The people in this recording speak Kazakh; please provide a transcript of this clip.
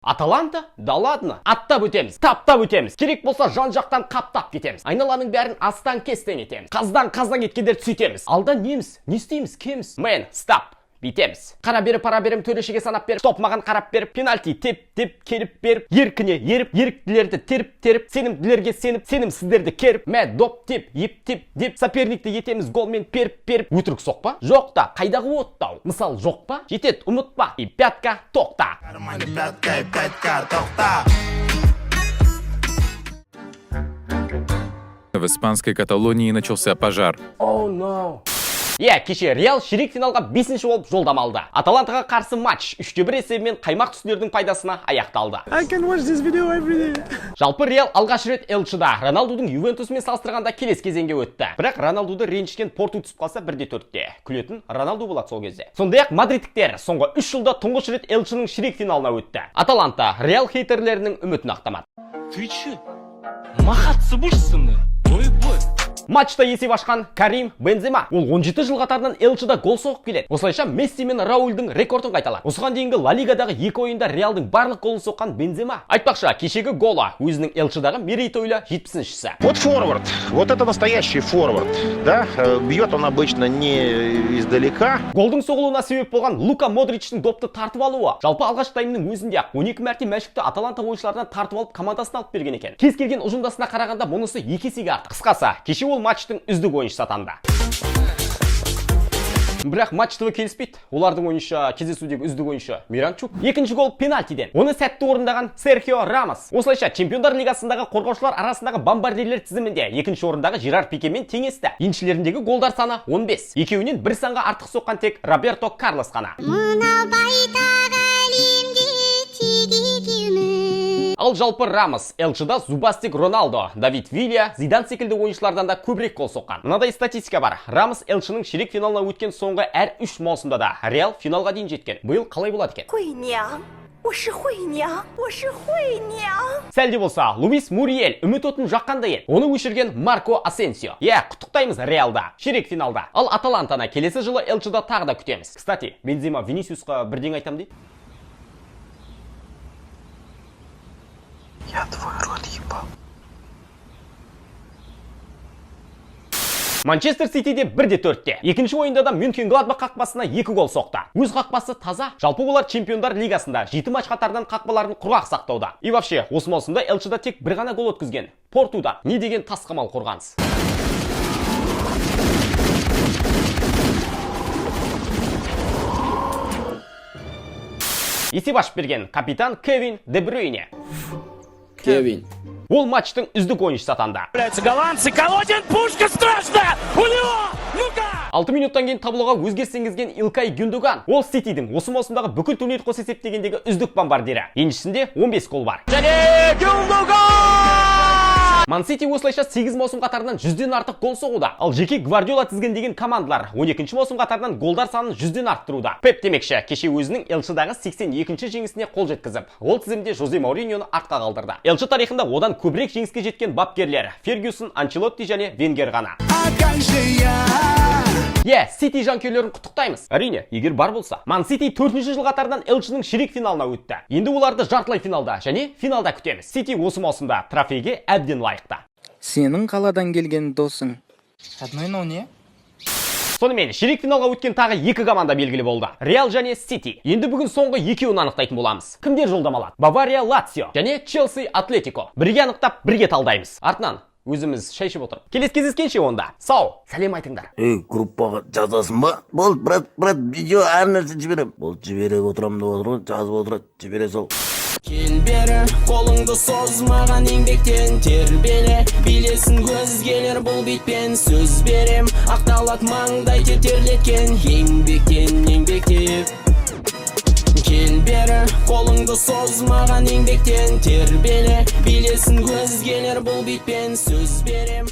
Аталанта? Да ладно. Аттап өтеміз, таптап өтеміз. Керек болса жан-жақтан қаптап кетеміз. Айналаның бәрін астан кестен етеміз. Қаздан кеткендер сөйтеміз. Алда неміз? Не істейміз? Кеміз? Мен, стоп. Битеміз. Қара беріп, пара берім, төрешеге санап беріп, топ маған қарап беріп, пенальти теп келіп беріп, еркіне еріп, еріктілерді теріп, сенімділерге сеніп, сенімсіздерді керіп, мә доп теп, деп, соперникті етеміз голмен періп, өтірік соқпа? Жоқ та, қайдағы оттау? Мысал жоқ па? Жетет, ұмытпа, и пятка, тоқта. В испанской Каталонии начался пожар. Oh no. Кеше Реал ширек финалға 5-ші болып жолдама алды. Аталантаға қарсы матч 3-1 есебімен қаймақ түстердің пайдасына аяқталды. Жалпы Реал алғаш рет Элчеда Роналдудың Ювентусымен салыстырғанда келесі кезеңге өтті. Бірақ Роналдуды ренжіткен Порту түсіп қалса 1-4-те. Күлетін Роналду болады сол кезде. Сондай-ақ мадридтіктер соңғы 3 жылда тұңғыш рет Элченің ширек финалына өтті. Аталанта Реал хейтерлерінің үмітін ақтамады. Ты че? Махаться будешь со мной? Ой-бой. Матчта есеп ашқан Карим Бензема. Ол 17 жыл қатарынан Элчеда гол соғып келеді. Осылайша Месси мен Раулдың рекордын қайталады. Осыған дейінгі Ла Лигадағы 2 ойында Реалдың барлық голын соққан Бензема. Айтпақша, кешегі гола өзінің Элчедағы мерейтойлы 70-шісі. Вот форвард. Вот это настоящий форвард. Да? Бьет он обычно не издалека. Голдың соғылуына себеп болған Лука Модричтің допты тартып алуы. Жалпы алғаш таймның өзінде 12 мәрте мәшікті Аталанта ойыншыларынан тартып алып командасына алып берген екен. Кез келген ұжымдасына қарағанда мұнысы 2 есеге артық. Қысқасы, кеше ол матчтың үздік ойыншысы атанды. Бірақ матчтығы келіспейді. Олардың ойыншы, кездесудегі үздік ойыншы Миранчук. Екінші гол пенальтиден. Оны сәтті орындаған Серхио Рамос. Осылайша Чемпиондар лигасындағы қорғаушылар арасындағы бомбардирлер тізімінде екінші орындағы Жерар Пикемен теңесті. Еншілеріндегі голдар саны 15. Екеуінен бір санға артық соққан тек Роберто Карлос қана. Ал жалпы Рамос, Элчеда Зубастик Роналдо, Давид Вилья, Зидан секілді ойыншылардан да көбірек гол соққан. Мынадай статистика бар. Рамос Элченің ширек финалына өткен соңғы әр 3 маусымда да Реал финалға дейін жеткен. Биыл қалай болады екен? Сәлде болса, Луис Муриель үміт отын жаққандай еді. Оны өшірген Марко Асенсио. Құттықтаймыз Реалда, ширек финалда. Ал Аталантаны келесі жылы Элчеда тағы да күтеміз. Кстати, Бензема Винисиусқа бірден айтам дейді. Я твой рот ебал. Манчестер Ситиде 1-4-те. Екінші ойында да Мюнхен Гладбах қақпасына 2 гол соқты. Өз қақпасы таза. Жалпы олар Чемпиондар лигасында 7 матч қатардан қақпаларын құрғақ сақтауда. И вообще, осы маусымда Элчеда тек бір ғана гол өткізген. Портуда. Не деген тасқамал қорғаныс. Есеп ашып берген капитан Кевин Де Брюйне. Кевин. Ол матчтың үздік ойыншысы атанды. Голландцы, Колодин, пушка страшная! У него! Ну-ка! 6 минуттан кейін таблоға өзгеріс енгізген Илкай Гюндоган. Ол Ситидің осы маусымдағы бүкіл турнир қос есептегендегі үздік бомбардирі. Еншісінде 15 гол бар. Және Гюндоган! Ман Сити осылайша 8 маусым қатарынан 100-ден артық гол соғуда. Ал жеке Гвардиола тізгендеген командалар 12-ші маусым қатарынан голдар санын 100-ден арттыруда. Пеп демекші, кеше өзінің Элчедағы 82-ші жеңісіне қол жеткізіп, ол тізімде Жозе Мауриньоны артқа қалдырды. Элче тарихында одан көбірек жеңіске жеткен бапкерлер Фергюсон, Анчелотти және Венгер ғана. Сити жанкүйерлерін құттықтаймыз. Әрине, егер бар болса. Ман Сити 4-ші жыл қатарынан Элченің ширек финалына өтті. Енді оларды жартылай финалда және финалда күтеміз. Сити осы маусымда трофейге әбден лайықты. Сенің қаладан келген досың. Родной, не? Сонымен, ширек финалға өткен тағы 2 команда белгілі болды. Реал және Сити. Енді бүгін соңғы екеуін анықтайтын боламыз. Кімдер жолдамалады? Бавария Лацио және Челси Атлетико. Бірге анықтап, бірге талдаймыз. Артынан өзіміз шай ішіп отырып. Келесі кездескенше онда. Сау, сәлем айтыңдар. Группаға жазасың ба? Бол, брат, видео әр нәрсе жіберем. Бол, жібере отырам деп отырған, жазып отырады, жібере сол. Кел бері, қолыңды созмаған еңбектен тербеле. Билесін көзгелер бұл битпен сөз берем. Ақталат маңдай тетерлеткен еңбектеп. Кел бері, қолыңды созмаған еңбектен тербеле. Билесін көзгелер бұл битпен сөз берем.